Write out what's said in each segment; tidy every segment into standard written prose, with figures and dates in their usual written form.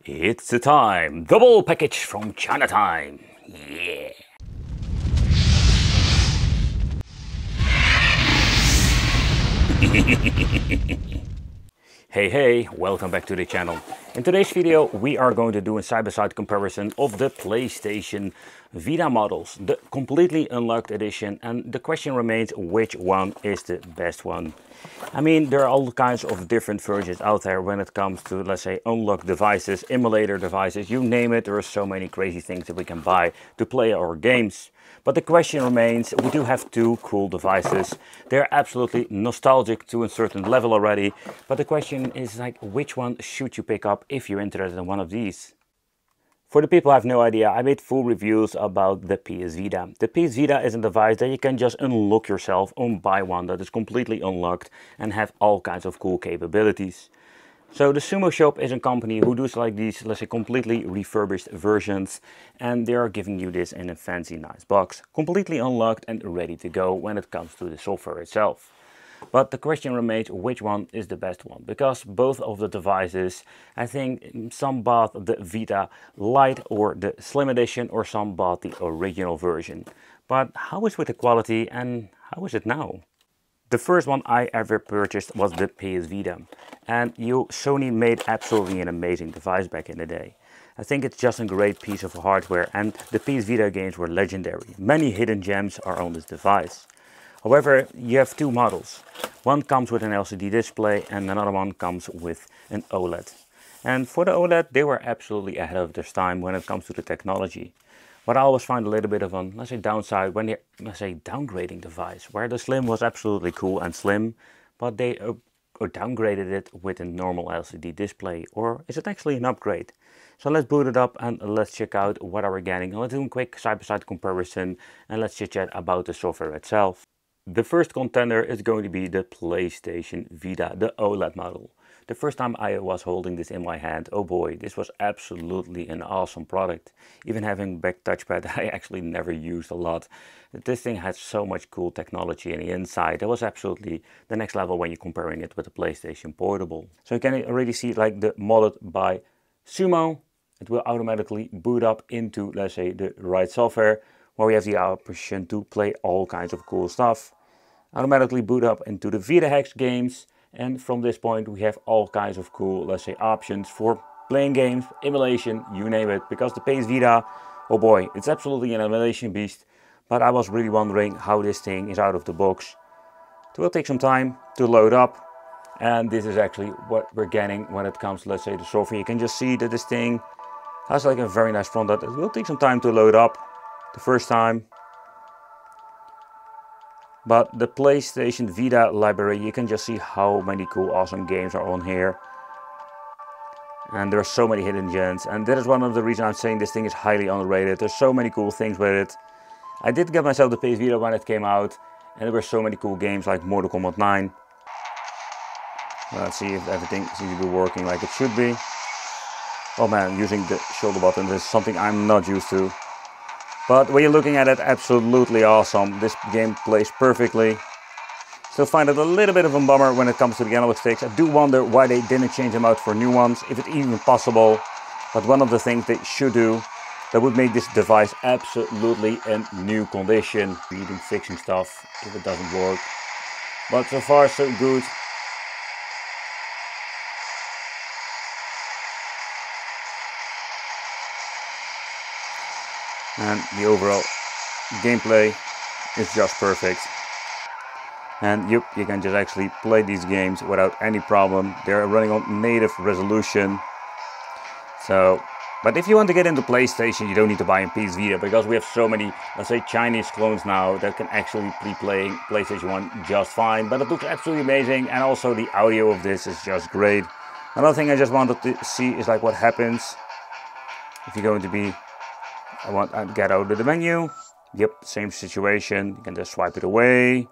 It's the time! Double package from China time! Yeah! Hey, welcome back to the channel. In today's video we are going to do a side-by-side comparison of the PlayStation Vita models, the completely unlocked edition, and the question remains which one is the best one. I mean, there are all kinds of different versions out there when it comes to, let's say, unlocked devices, emulator devices, you name it. There are so many crazy things that we can buy to play our games. But the question remains, we do have two cool devices. They're absolutely nostalgic to a certain level already. But the question is like, which one should you pick up if you're interested in one of these? For the people who have no idea, I made full reviews about the PS Vita. The PS Vita is a device that you can just unlock yourself and buy one that is completely unlocked and have all kinds of cool capabilities. So the Sumo shop is a company who does like these, let's say, completely refurbished versions, and they are giving you this in a fancy nice box, completely unlocked and ready to go when it comes to the software itself. But the question remains, which one is the best one? Because both of the devices, I think some bought the Vita Lite or the Slim Edition, or some bought the original version. But how is with the quality and how is it now? The first one I ever purchased was the PS Vita, and Sony made absolutely an amazing device back in the day. I think it's just a great piece of hardware, and the PS Vita games were legendary. Many hidden gems are on this device. However, you have two models. One comes with an LCD display and another one comes with an OLED. And for the OLED, they were absolutely ahead of their time when it comes to the technology. But I always find a little bit of an, let's say, downside when they're, let's say, downgrading device, where the Slim was absolutely cool and slim, but they downgraded it with a normal LCD display. Or is it actually an upgrade? So let's boot it up and let's check out what are we getting. Let's do a quick side-by-side comparison and let's chit chat about the software itself. The first contender is going to be the PlayStation Vita, the OLED model. The first time I was holding this in my hand, oh boy, this was absolutely an awesome product. Even having back touchpad, I actually never used a lot. This thing has so much cool technology in the inside. It was absolutely the next level when you're comparing it with the PlayStation Portable. So you can already see like the modded by Sumo. It will automatically boot up into, let's say, the right software, where we have the option to play all kinds of cool stuff. Automatically boot up into the VitaHex games, and from this point we have all kinds of cool, let's say, options for playing games, emulation, you name it. Because the PS Vita, oh boy, it's absolutely an emulation beast. But I was really wondering how this thing is out of the box. It will take some time to load up, and this is actually what we're getting when it comes to, let's say, the software. You can just see that this thing has like a very nice front end. It will take some time to load up the first time. But the PlayStation Vita library, you can just see how many cool, awesome games are on here. And there are so many hidden gems. And that is one of the reasons I'm saying this thing is highly underrated. There's so many cool things with it. I did get myself the PS Vita when it came out, and there were so many cool games like Mortal Kombat 9. Let's see if everything seems to be working like it should be. Oh man, using the shoulder button is something I'm not used to. But when you're looking at it, absolutely awesome. This game plays perfectly. Still find it a little bit of a bummer when it comes to the analog sticks. I do wonder why they didn't change them out for new ones, if it's even possible. But one of the things they should do, that would make this device absolutely in new condition. Even fixing stuff if it doesn't work. But so far so good. And the overall gameplay is just perfect. And you can just actually play these games without any problem. They're running on native resolution. So, but if you want to get into PlayStation, you don't need to buy a PS Vita, because we have so many, let's say, Chinese clones now that can actually be playing PlayStation 1 just fine. But it looks absolutely amazing, and also the audio of this is just great. Another thing I just wanted to see is like what happens if you're going to be, I get out of the menu. Yep, same situation. You can just swipe it away,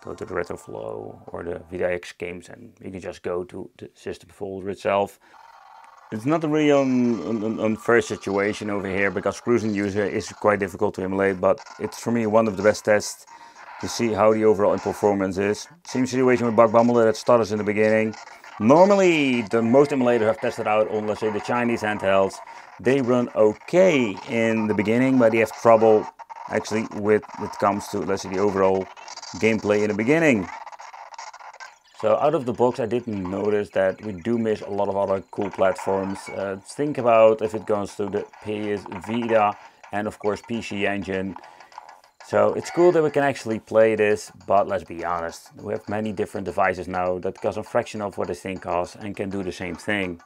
go to the RetroFlow or the VitaX games, and you can just go to the system folder itself. It's not a really unfair situation over here, because cruising user is quite difficult to emulate, but it's for me one of the best tests to see how the overall performance is. Same situation with Bug Bumble that started in the beginning. Normally, the most emulators I've tested out on, let's say, the Chinese handhelds, they run okay in the beginning, but they have trouble actually when it comes to, let's say, the overall gameplay in the beginning. So out of the box, I didn't notice that we do miss a lot of other cool platforms. Think about if it goes to the PS Vita and of course PC Engine. So it's cool that we can actually play this, but let's be honest, we have many different devices now that cost a fraction of what this thing costs and can do the same thing.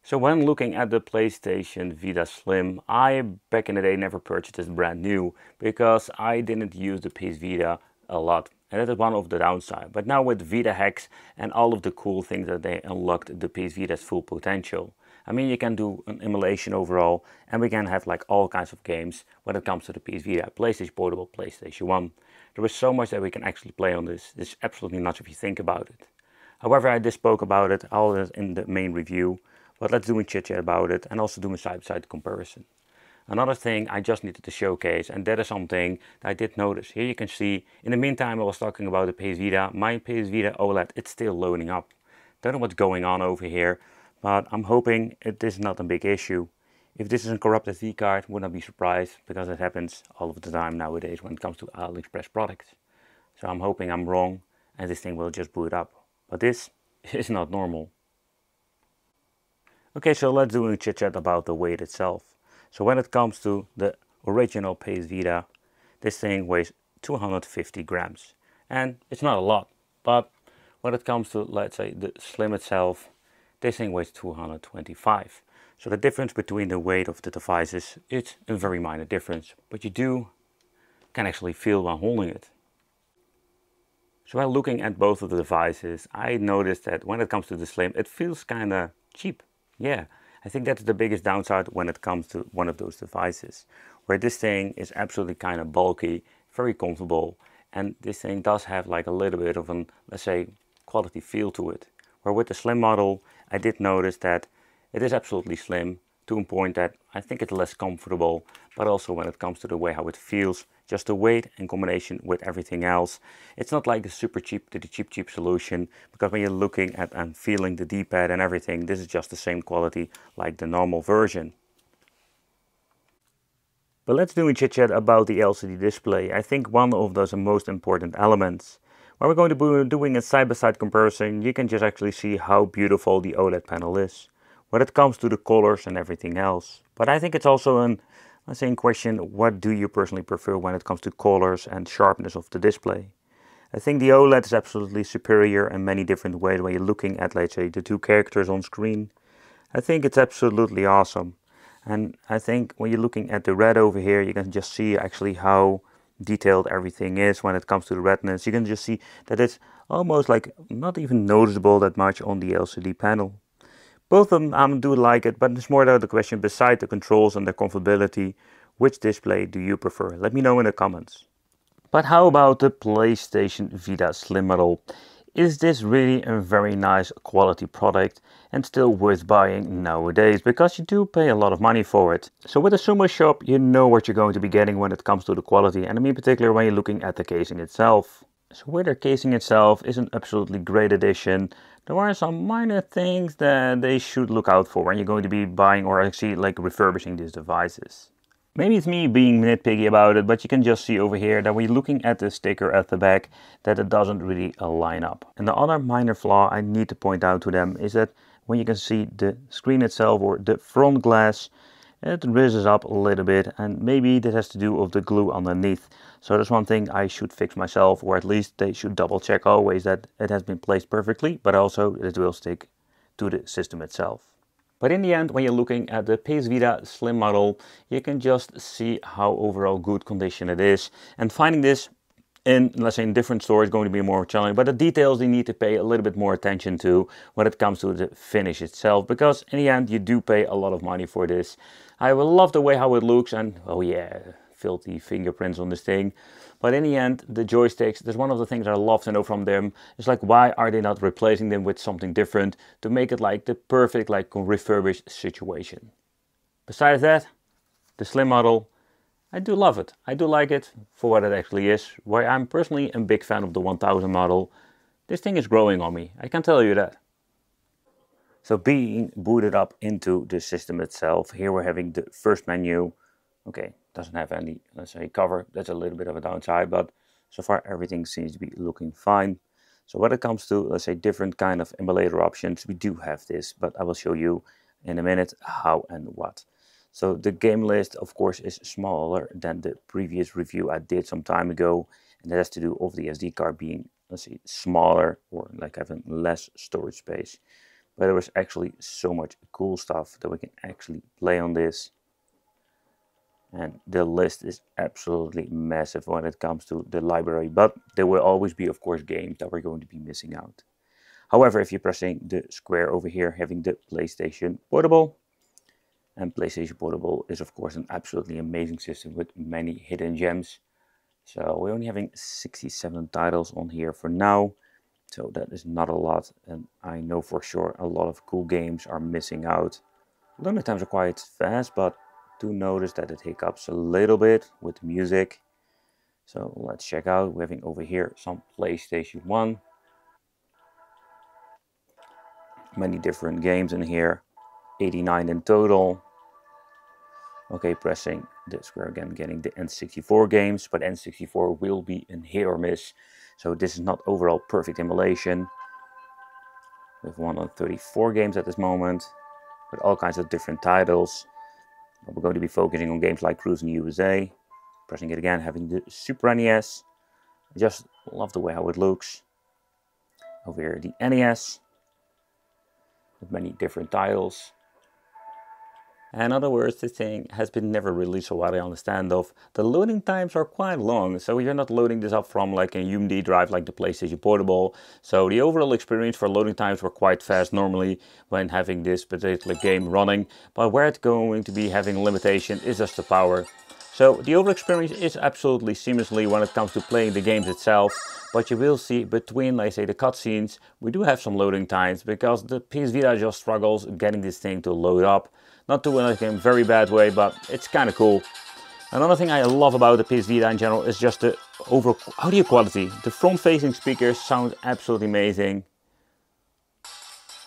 So when looking at the PlayStation Vita Slim, I back in the day never purchased this brand new because I didn't use the PS Vita a lot. And that is one of the downside. But now with Vita hacks and all of the cool things that they unlocked the PS Vita's full potential. I mean, you can do an emulation overall, and we can have like all kinds of games when it comes to the PS Vita, PlayStation Portable, PlayStation 1. There is so much that we can actually play on this. This is absolutely nuts if you think about it. However, I just spoke about it all in the main review, but let's do a chit chat about it and also do a side-by-side comparison. Another thing I just needed to showcase, and that is something that I did notice. Here you can see, in the meantime I was talking about the PS Vita, my PS Vita OLED, it's still loading up. Don't know what's going on over here, but I'm hoping it is not a big issue. If this is a corrupted SD card, would not be surprised, because it happens all of the time nowadays when it comes to AliExpress products. So I'm hoping I'm wrong and this thing will just boot up. But this is not normal. Okay, so let's do a chit chat about the weight itself. So when it comes to the original PS Vita, this thing weighs 250 grams. And it's not a lot, but when it comes to, let's say, the Slim itself, this thing weighs 225. So the difference between the weight of the devices, it's a very minor difference, but you can actually feel while holding it. So while looking at both of the devices, I noticed that when it comes to the Slim, it feels kind of cheap. Yeah. I think that's the biggest downside when it comes to one of those devices, where this thing is absolutely kind of bulky, very comfortable, and this thing does have like a little bit of an, let's say, quality feel to it. Where with the Slim model, I did notice that it is absolutely slim to a point that I think it's less comfortable, but also when it comes to the way how it feels, just the weight in combination with everything else. It's not like the super cheap to the cheap solution, because when you're looking at and feeling the D-pad and everything, this is just the same quality like the normal version. But let's do a chit chat about the LCD display. I think one of those most important elements. When we're going to be doing a side-by-side comparison, you can just actually see how beautiful the OLED panel is when it comes to the colors and everything else. But I think it's also an, let's say, in question, what do you personally prefer when it comes to colors and sharpness of the display? I think the OLED is absolutely superior in many different ways when you're looking at, let's say, the two characters on screen. I think it's absolutely awesome. And I think when you're looking at the red over here, you can just see actually how detailed everything is when it comes to the redness. You can just see that it's almost like not even noticeable that much on the LCD panel. Both of them do like it, but it's more the question, beside the controls and the comfortability, which display do you prefer? Let me know in the comments. But how about the PlayStation Vita Slim model? Is this really a very nice quality product and still worth buying nowadays? Because you do pay a lot of money for it. So with a Sumo shop, you know what you're going to be getting when it comes to the quality, and I mean in particular when you're looking at the casing itself. So with the casing itself is an absolutely great addition. There are some minor things that they should look out for when you're going to be buying or actually like refurbishing these devices. Maybe it's me being nitpicky about it, but you can just see over here that when you're looking at the sticker at the back, that it doesn't really line up. And the other minor flaw I need to point out to them is that when you can see the screen itself or the front glass, it rises up a little bit, and maybe that has to do with the glue underneath. So that's one thing I should fix myself, or at least they should double check always that it has been placed perfectly, but also it will stick to the system itself. But in the end, when you're looking at the PS Vita Slim model, you can just see how overall good condition it is. And finding this in, let's say, in different stores is going to be more challenging. But the details you need to pay a little bit more attention to when it comes to the finish itself. Because in the end, you do pay a lot of money for this. I will love the way how it looks, and oh yeah, filthy fingerprints on this thing. But in the end, the joysticks, that's one of the things I love to know from them. It's like, why are they not replacing them with something different to make it like the perfect, like, refurbished situation? Besides that, the Slim model, I do love it. I do like it for what it actually is. Why I'm personally a big fan of the 1000 model. This thing is growing on me, I can tell you that. So being booted up into the system itself, here we're having the first menu. Okay, doesn't have any, let's say, cover. That's a little bit of a downside, but so far everything seems to be looking fine. So when it comes to, let's say, different kind of emulator options, we do have this, but I will show you in a minute how and what. So the game list, of course, is smaller than the previous review I did some time ago, and that has to do with the SD card being, let's say, smaller or like having less storage space. But there was actually so much cool stuff that we can actually play on this. And the list is absolutely massive when it comes to the library, but there will always be, of course, games that we're going to be missing out. However, if you're pressing the square over here, having the PlayStation Portable, and PlayStation Portable is, of course, an absolutely amazing system with many hidden gems. So we're only having 67 titles on here for now. So that is not a lot, and I know for sure a lot of cool games are missing out. Loading times are quite fast, but do notice that it hiccups a little bit with music. So let's check out. We're having over here some PlayStation 1. Many different games in here, 89 in total. Okay, pressing the square again, getting the N64 games, but N64 will be a hit or miss. So this is not overall perfect emulation. We have 134 games at this moment, with all kinds of different titles. But we're going to be focusing on games like Cruising USA. Pressing it again, having the Super NES. I just love the way how it looks. Over here, the NES, with many different titles. In other words, this thing has been never released, so what I understand of. The loading times are quite long, so you're not loading this up from like a UMD drive like the PlayStation Portable. So the overall experience for loading times were quite fast normally when having this particular game running. But where it's going to be having a limitation is just the power. So the overall experience is absolutely seamlessly when it comes to playing the games itself. But you will see between, let's say, the cutscenes, we do have some loading times because the PS Vita just struggles getting this thing to load up. Not to like in a very bad way, but it's kind of cool. Another thing I love about the PS Vita in general is just the overall audio quality. The front-facing speakers sound absolutely amazing.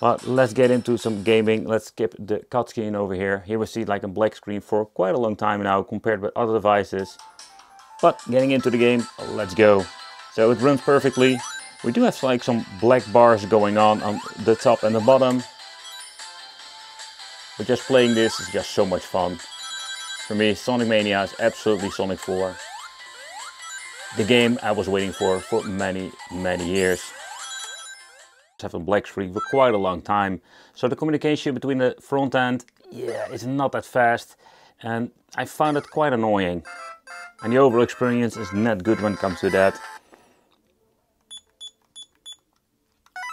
But let's get into some gaming. Let's skip the cutscene over here. Here we see like a black screen for quite a long time now compared with other devices. But getting into the game, let's go. So it runs perfectly. We do have like some black bars going on the top and the bottom. But just playing this is just so much fun. For me, Sonic Mania is absolutely Sonic 4. The game I was waiting for many years. Have a black screen for quite a long time. So the communication between the front end, yeah, is not that fast. And I found it quite annoying. And the overall experience is not good when it comes to that.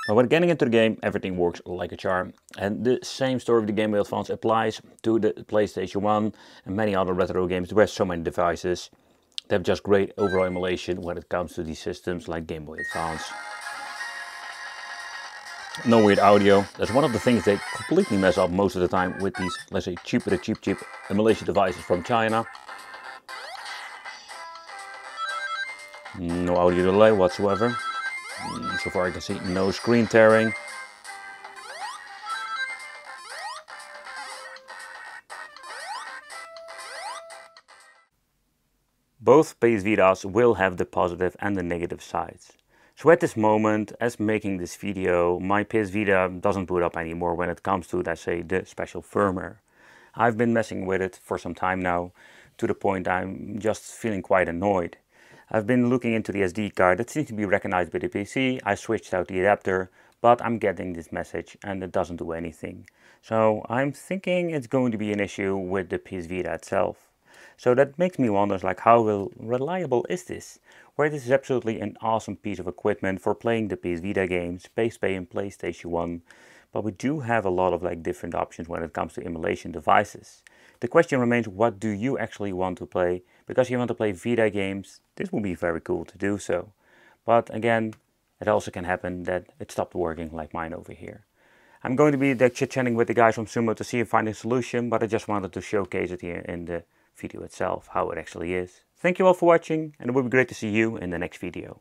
But when getting into the game, everything works like a charm. And the same story of the Game Boy Advance applies to the PlayStation 1 and many other retro games. There are so many devices. They have just great overall emulation when it comes to these systems like Game Boy Advance. No weird audio. That's one of the things they completely mess up most of the time with these, let's say, cheap emulation devices from China. No audio delay whatsoever. So far I can see no screen tearing. Both PS Vitas will have the positive and the negative sides. So at this moment, as making this video, my PS Vita doesn't boot up anymore when it comes to, let's say, the special firmware. I've been messing with it for some time now, to the point I'm just feeling quite annoyed. I've been looking into the SD card that seems to be recognized by the PC. I switched out the adapter, but I'm getting this message and it doesn't do anything. So I'm thinking it's going to be an issue with the PS Vita itself. So that makes me wonder, like, how reliable is this? Where this is absolutely an awesome piece of equipment for playing the PS Vita games, PSP and PlayStation 1. But we do have a lot of like different options when it comes to emulation devices. The question remains, what do you actually want to play? Because you want to play Vita games, this would be very cool to do so. But again, it also can happen that it stopped working like mine over here. I'm going to be chit-chatting with the guys from Sumo to see if I find a solution, but I just wanted to showcase it here in the video itself, how it actually is. Thank you all for watching, and it would be great to see you in the next video.